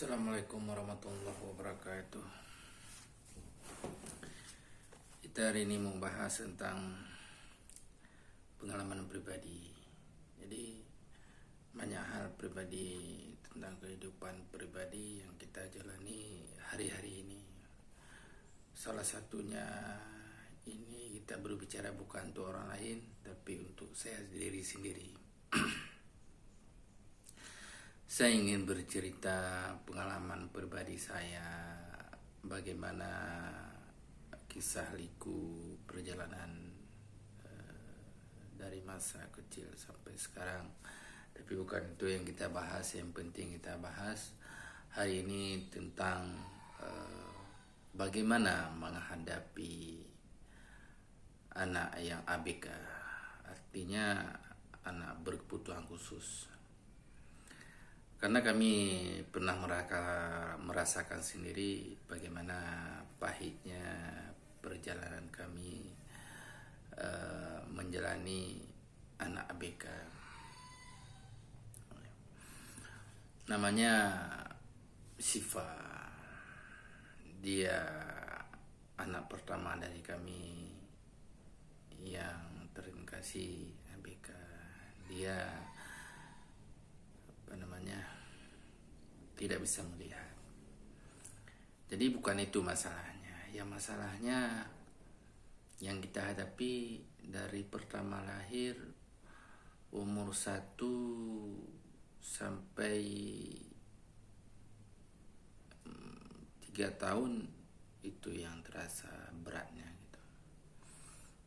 Assalamualaikum warahmatullahi wabarakatuh. Kita hari ini mau bahas tentang pengalaman pribadi. Jadi banyak hal pribadi tentang kehidupan pribadi yang kita jalani hari-hari ini. Salah satunya ini kita berbicara bukan untuk orang lain, tapi untuk saya sendiri. Saya ingin bercerita pengalaman pribadi saya, bagaimana kisah liku perjalanan dari masa kecil sampai sekarang. Tapi bukan itu yang kita bahas, yang penting kita bahas hari ini tentang bagaimana menghadapi anak yang ABK, artinya anak berkebutuhan khusus. Karena kami pernah merasakan sendiri bagaimana pahitnya perjalanan kami menjalani anak ABK. Namanya Siva. Dia anak pertama dari kami yang terindikasi ABK. Dia tidak bisa melihat. Jadi bukan itu masalahnya. Yang masalahnya yang kita hadapi dari pertama lahir umur 1 sampai 3 tahun, itu yang terasa beratnya gitu.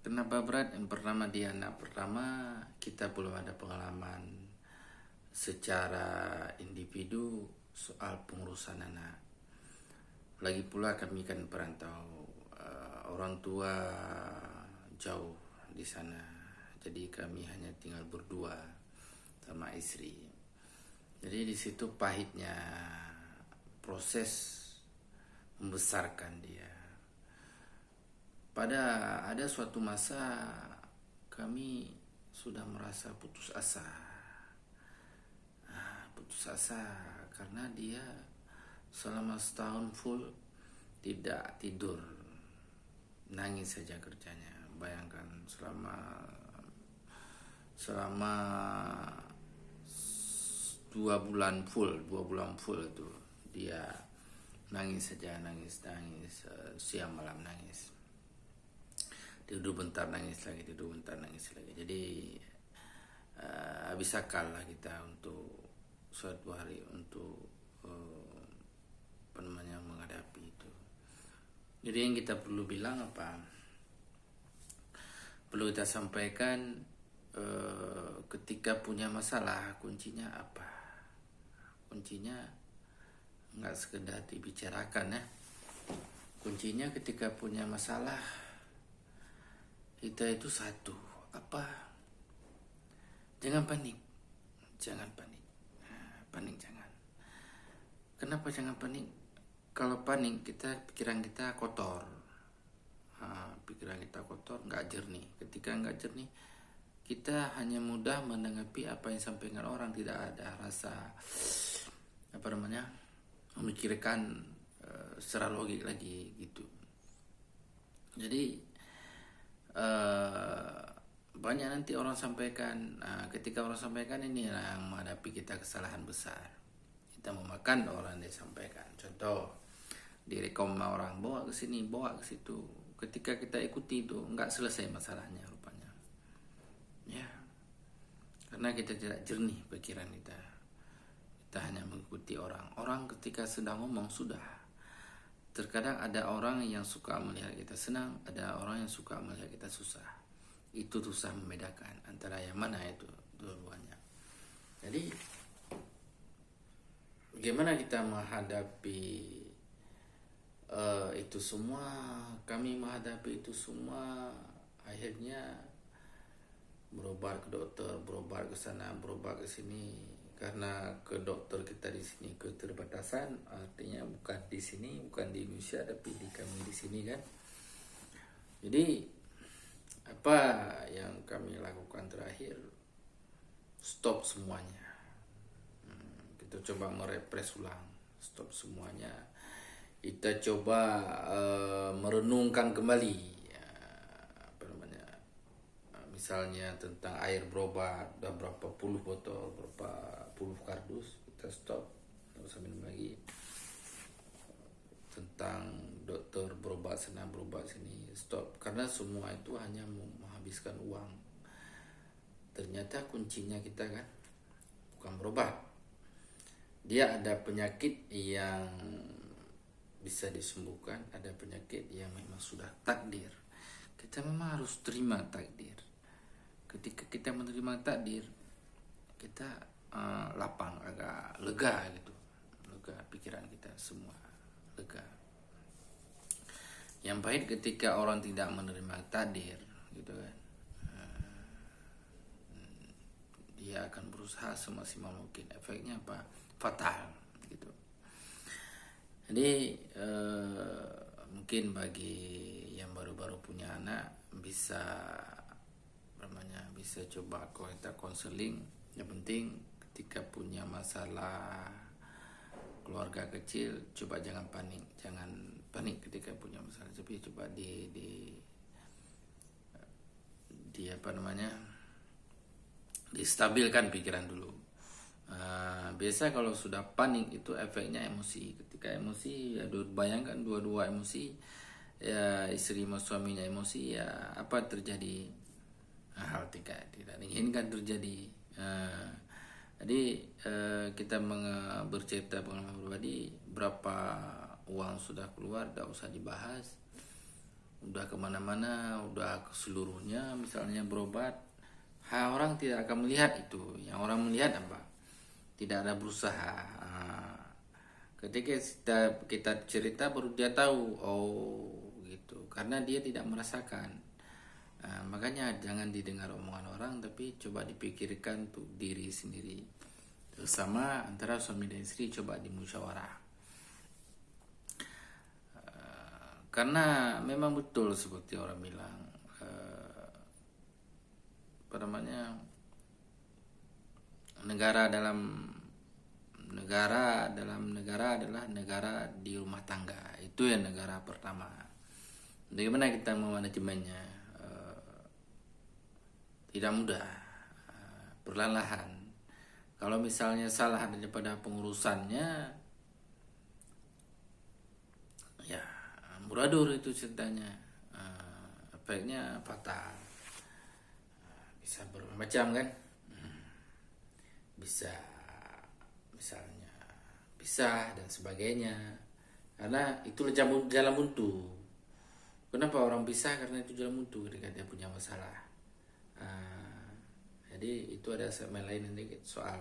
Kenapa berat? Yang pertama, dia anak pertama, kita belum ada pengalaman secara individu soal pengurusan anak. Lagi pula kami kan perantau, orang tua jauh di sana, jadi kami hanya tinggal berdua sama istri. Jadi di situ pahitnya proses membesarkan dia. Ada suatu masa kami sudah merasa putus asa karena dia selama setahun full tidak tidur, nangis saja kerjanya. Bayangkan selama 2 bulan full itu dia nangis saja, nangis siang malam nangis, tidur bentar nangis lagi. Jadi habis akal lah kita untuk suatu hari untuk menghadapi itu. Jadi yang kita perlu bilang apa? Perlu kita sampaikan, ketika punya masalah, kuncinya apa? Kuncinya nggak sekedar dibicarakan ya. Kuncinya ketika punya masalah, kita itu satu, apa? Jangan panik. Jangan. Kenapa jangan panik? Kalau panik, pikiran kita kotor. Pikiran kita kotor, nggak jernih. Ketika nggak jernih, kita hanya mudah menanggapi apa yang disampaikan orang, tidak ada rasa memikirkan secara logik lagi gitu. Jadi banyak nanti orang sampaikan, ketika orang sampaikan ini yang menghadapi kita kesalahan besar. Kita memakan orang yang disampaikan. Contoh, direkom orang bawa ke sini, bawa ke situ. Ketika kita ikuti itu, nggak selesai masalahnya rupanya. Ya, karena kita tidak jernih pikiran kita. Kita hanya mengikuti orang. Orang ketika sedang ngomong sudah. Terkadang ada orang yang suka melihat kita senang, ada orang yang suka melihat kita susah. Itu susah membedakan antara yang mana itu dua-duanya. Jadi bagaimana kita menghadapi itu semua? Kami menghadapi itu semua akhirnya berobat ke dokter, berobat ke sana, berobat ke sini. Karena ke dokter kita di sini keterbatasan, artinya bukan di sini, bukan di Indonesia, tapi di kami di sini kan. Jadi apa yang kami lakukan terakhir? Stop semuanya. Kita coba merepres ulang stop semuanya. Kita coba merenungkan kembali, apa namanya, misalnya tentang air berobat, udah berapa puluh botol, berapa puluh kardus, kita stop, nggak usah minum lagi. Tentang dokter berobat sana berobat sini, stop, karena semua itu hanya menghabiskan uang. Ternyata kuncinya kita kan bukan berobat. Dia ada penyakit yang bisa disembuhkan, ada penyakit yang memang sudah takdir. Kita memang harus terima takdir. Ketika kita menerima takdir, kita lapang, agak lega gitu, lega pikiran kita semua lega. Yang pahit ketika orang tidak menerima takdir gitu kan, dia akan berusaha semaksimal mungkin, efeknya apa? Fatal gitu. Jadi mungkin bagi yang baru-baru punya anak bisa bisa coba kita konseling. Yang penting ketika punya masalah keluarga kecil, coba jangan panik ketika punya masalah, tapi coba distabilkan pikiran dulu. Biasa kalau sudah panik itu efeknya emosi. Ketika emosi, ya bayangkan dua-dua emosi, ya istri sama suaminya emosi, ya apa terjadi? Hal tidak diinginkan terjadi. Jadi kita bercerita pengalaman pribadi, berapa uang sudah keluar, tidak usah dibahas, udah kemana-mana, udah ke seluruhnya, misalnya berobat, orang tidak akan melihat itu. Yang orang melihat apa? Tidak ada berusaha. Ketika kita cerita baru dia tahu, oh gitu, karena dia tidak merasakan. Makanya jangan didengar omongan orang, tapi coba dipikirkan untuk diri sendiri. Sama antara suami dan istri, coba dimusyawarah. Karena memang betul seperti orang bilang, negara adalah negara di rumah tangga. Itu yang negara pertama. Bagaimana kita memanajemennya? Tidak mudah, perlahan-lahan. Kalau misalnya salah daripada pengurusannya, ya amburadul itu ceritanya, efeknya fatal. Bisa bermacam kan, bisa misalnya pisah dan sebagainya, karena itu jalan buntu. Kenapa orang pisah? Karena itu jalan buntu ketika dia punya masalah. Jadi itu ada segmen lain nanti soal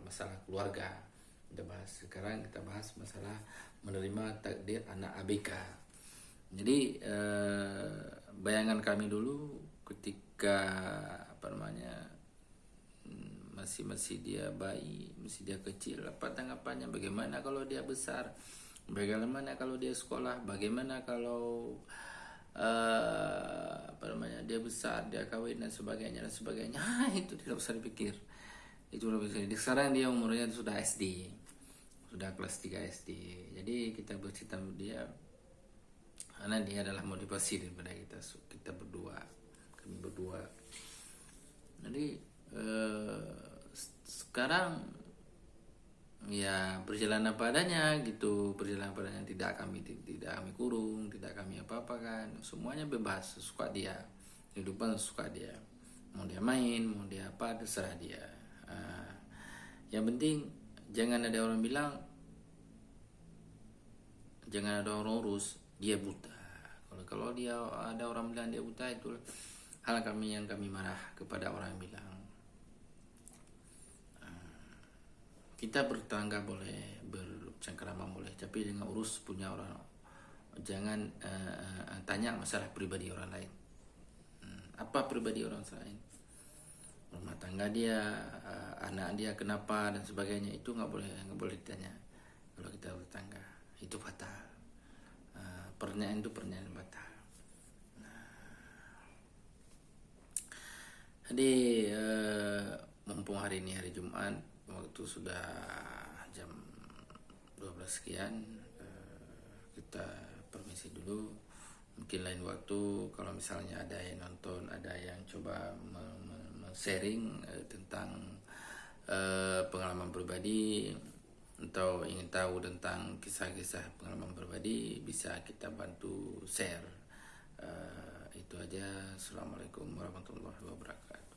masalah keluarga kita bahas. Sekarang kita bahas masalah menerima takdir anak ABK. Jadi bayangan kami dulu ketika masih dia bayi, masih dia kecil, apa tanggapannya, bagaimana kalau dia besar, bagaimana kalau dia sekolah, bagaimana kalau dia besar, dia kawin dan sebagainya. Itu tidak usah dipikir, itu lebih sedih. Sekarang dia umurnya sudah SD, sudah kelas 3 SD. Jadi kita bercerita sama dia karena dia adalah motivasi daripada kita berdua, kami berdua. Jadi sekarang ya berjalan apa adanya gitu, tidak kami kurung, tidak kami apa-apakan, semuanya bebas, suka dia, kehidupan suka dia, mau dia main, mau dia apa, terserah dia. Yang penting jangan ada orang bilang, jangan ada orang urus dia buta. Kalau dia ada orang bilang dia buta, itu hal yang kami marah kepada orang yang bilang. Kita bertetangga boleh, bercengkerama boleh, tapi dengan urus punya orang, jangan tanya masalah pribadi orang lain. Apa pribadi orang lain? Rumah tangga dia, anak dia kenapa dan sebagainya, itu nggak boleh ditanya. Kalau kita bertetangga, itu fatal. Pertanyaan itu pertanyaan fatal. Jadi mumpung hari ini hari Jumat, waktu sudah jam 12 sekian. Kita permisi dulu. Mungkin lain waktu kalau misalnya ada yang nonton, ada yang coba sharing tentang pengalaman pribadi atau ingin tahu tentang kisah-kisah pengalaman pribadi, bisa kita bantu share. Itu aja. Assalamualaikum warahmatullahi wabarakatuh.